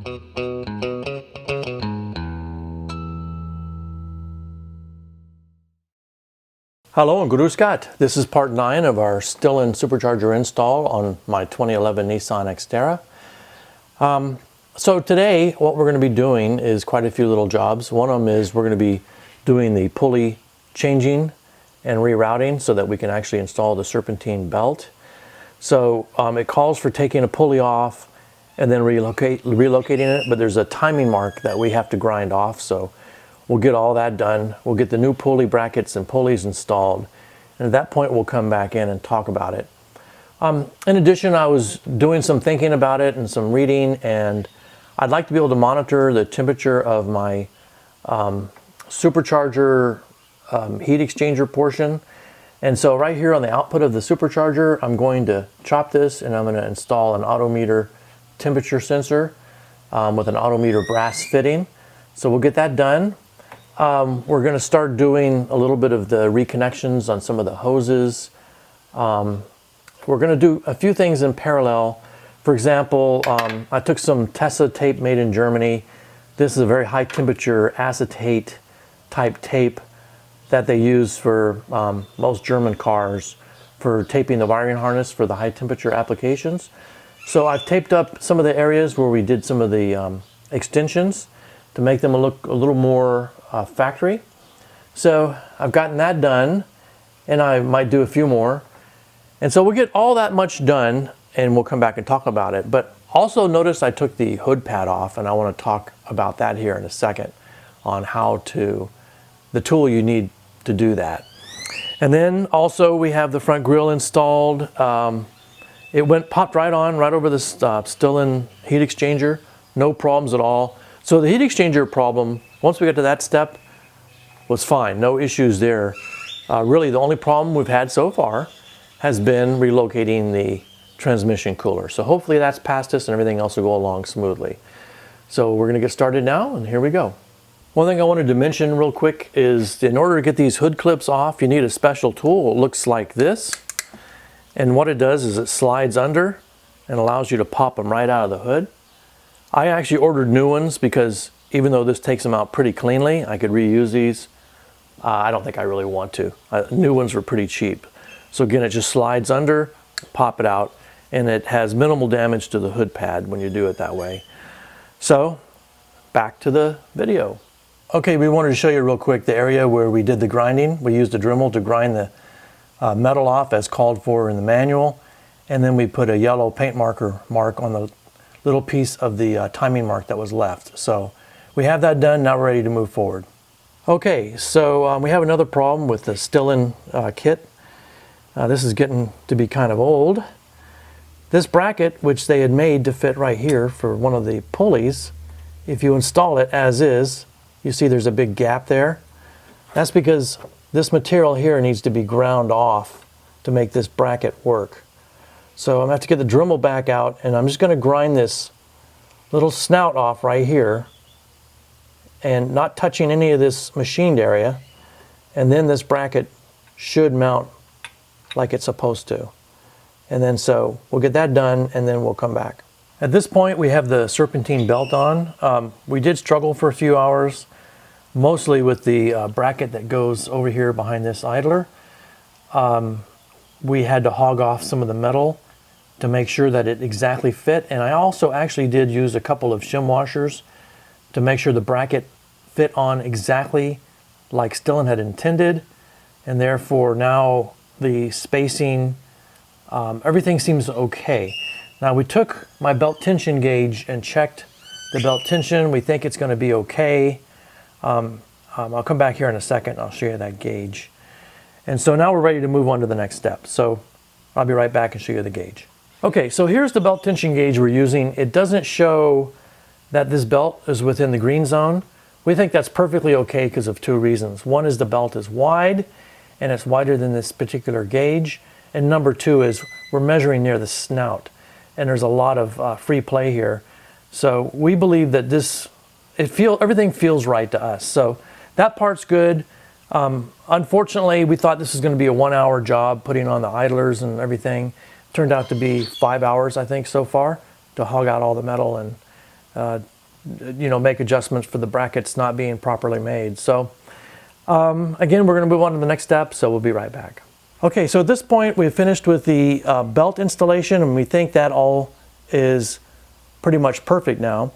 Hello and Guru Scott. This is part 9 of our Stillen Supercharger install on my 2011 Nissan Xterra. So today what we're going to be doing is quite a few little jobs. One of them is we're going to be doing the pulley changing and rerouting so that we can actually install the Serpentine Belt. So it calls for taking a pulley off and then relocating it, but there's a timing mark that we have to grind off. So we'll get all that done. We'll get the new pulley brackets and pulleys installed. And at that point, we'll come back in and talk about it. In addition, I was doing some thinking about it and some reading, and I'd like to be able to monitor the temperature of my supercharger heat exchanger portion. And so right here on the output of the supercharger, I'm going to chop this and I'm going to install an autometer temperature sensor with an autometer brass fitting. So we'll get that done. We're going to start doing a little bit of the reconnections on some of the hoses. We're going to do a few things in parallel. For example, I took some Tessa tape made in Germany. This is a very high temperature acetate type tape that they use for most German cars for taping the wiring harness for the high temperature applications. So I've taped up some of the areas where we did some of the extensions to make them look a little more factory. So I've gotten that done, and I might do a few more. And so we'll get all that much done and we'll come back and talk about it. But also notice I took the hood pad off, and I want to talk about that here in a second on how to, the tool you need to do that. And then also we have the front grille installed. It popped right on, right over the Stillen heat exchanger. No problems at all. So the heat exchanger problem, once we got to that step, was fine. No issues there. Really, the only problem we've had so far has been relocating the transmission cooler. So hopefully that's past us and everything else will go along smoothly. So we're going to get started now, and here we go. One thing I wanted to mention real quick is in order to get these hood clips off, you need a special tool. It looks like this. And what it does is it slides under and allows you to pop them right out of the hood. I actually ordered new ones because even though this takes them out pretty cleanly, I could reuse these. I don't think I really want to. New ones were pretty cheap. So again, it just slides under, pop it out, and it has minimal damage to the hood pad when you do it that way. So back to the video. Okay, we wanted to show you real quick the area where we did the grinding. We used a Dremel to grind the metal off as called for in the manual. And then we put a yellow paint mark on the little piece of the timing mark that was left. So we have that done. Now we're ready to move forward. Okay, so we have another problem with the Stillen kit. This is getting to be kind of old. This bracket, which they had made to fit right here for one of the pulleys, if you install it as is, you see there's a big gap there. That's because this material here needs to be ground off to make this bracket work. So I'm going to have to get the Dremel back out, and I'm just going to grind this little snout off right here and not touching any of this machined area, and then this bracket should mount like it's supposed to. And then so we'll get that done and then we'll come back. At this point we have the Serpentine Belt on. We did struggle for a few hours, mostly with the bracket that goes over here behind this idler. We had to hog off some of the metal to make sure that it exactly fit, and I also actually did use a couple of shim washers to make sure the bracket fit on exactly like Stillen had intended, and therefore now the spacing, everything seems okay. Now we took my belt tension gauge and checked the belt tension. We think it's going to be okay. I'll come back here in a second. I'll show you that gauge. And so now we're ready to move on to the next step. So I'll be right back and show you the gauge. Okay, so here's the belt tension gauge we're using. It doesn't show that this belt is within the green zone. We think that's perfectly okay because of two reasons. One is the belt is wide, and it's wider than this particular gauge. And number two is we're measuring near the snout, and there's a lot of free play here. So we believe that everything feels right to us. So that part's good. Unfortunately, we thought this was going to be a 1 hour job, putting on the idlers and everything. Turned out to be 5 hours, I think, so far, to hog out all the metal and make adjustments for the brackets not being properly made. So again, we're going to move on to the next step, so we'll be right back. Okay, so at this point we've finished with the belt installation, and we think that all is pretty much perfect now.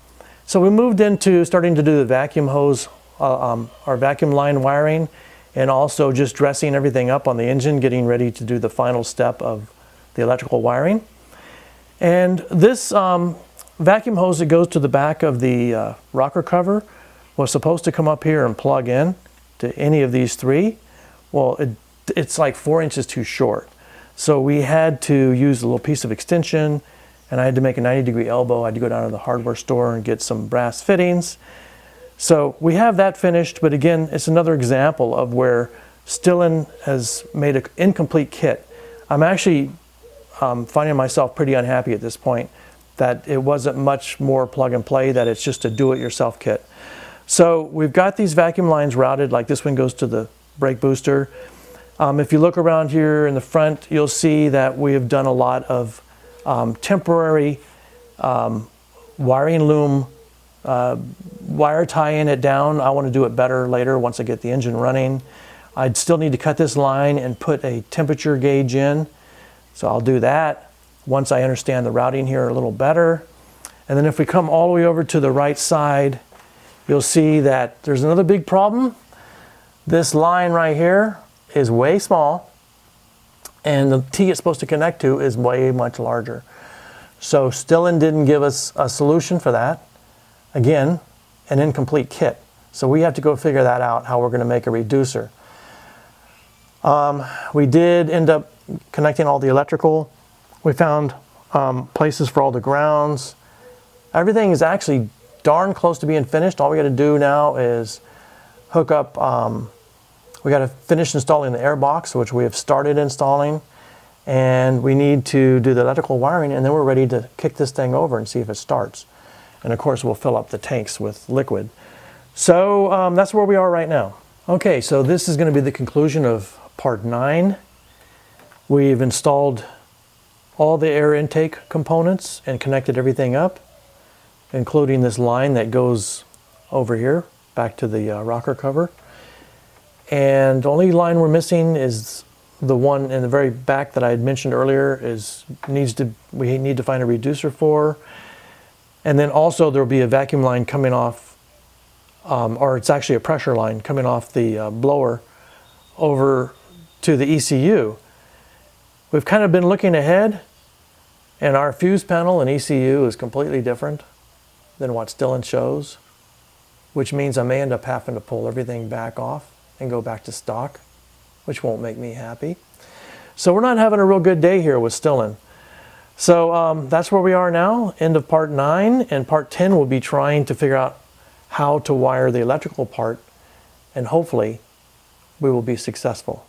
So we moved into starting to do the vacuum hose, our vacuum line wiring, and also just dressing everything up on the engine, getting ready to do the final step of the electrical wiring. And this vacuum hose that goes to the back of the rocker cover was supposed to come up here and plug in to any of these three. Well, it's like 4 inches too short. So we had to use a little piece of extension, and I had to make a 90-degree elbow. I had to go down to the hardware store and get some brass fittings. So we have that finished, but again, it's another example of where Stillen has made an incomplete kit. I'm actually finding myself pretty unhappy at this point that it wasn't much more plug and play, that it's just a do-it-yourself kit. So we've got these vacuum lines routed, like this one goes to the brake booster. If you look around here in the front, you'll see that we have done a lot of temporary wiring loom, wire tying it down. I want to do it better later once I get the engine running. I'd still need to cut this line and put a temperature gauge in. So I'll do that once I understand the routing here a little better. And then if we come all the way over to the right side, you'll see that there's another big problem. This line right here is way small, and the T it's supposed to connect to is way much larger. So Stillen didn't give us a solution for that. Again, an incomplete kit. So we have to go figure that out, how we're going to make a reducer. We did end up connecting all the electrical. We found places for all the grounds. Everything is actually darn close to being finished. All we got to do now is hook up, we got to finish installing the air box, which we have started installing, and we need to do the electrical wiring, and then we're ready to kick this thing over and see if it starts. And of course, we'll fill up the tanks with liquid. So that's where we are right now. Okay, so this is going to be the conclusion of part 9. We've installed all the air intake components and connected everything up, including this line that goes over here back to the rocker cover. And the only line we're missing is the one in the very back that I had mentioned earlier. We need to find a reducer for. And then also there will be a vacuum line coming off, or it's actually a pressure line coming off the blower over to the ECU. We've kind of been looking ahead, and our fuse panel and ECU is completely different than what Stillen shows, which means I may end up having to pull everything back off and go back to stock, which won't make me happy. So we're not having a real good day here with Stillen. So that's where we are now, end of part 9, and part 10 will be trying to figure out how to wire the electrical part, and hopefully we will be successful.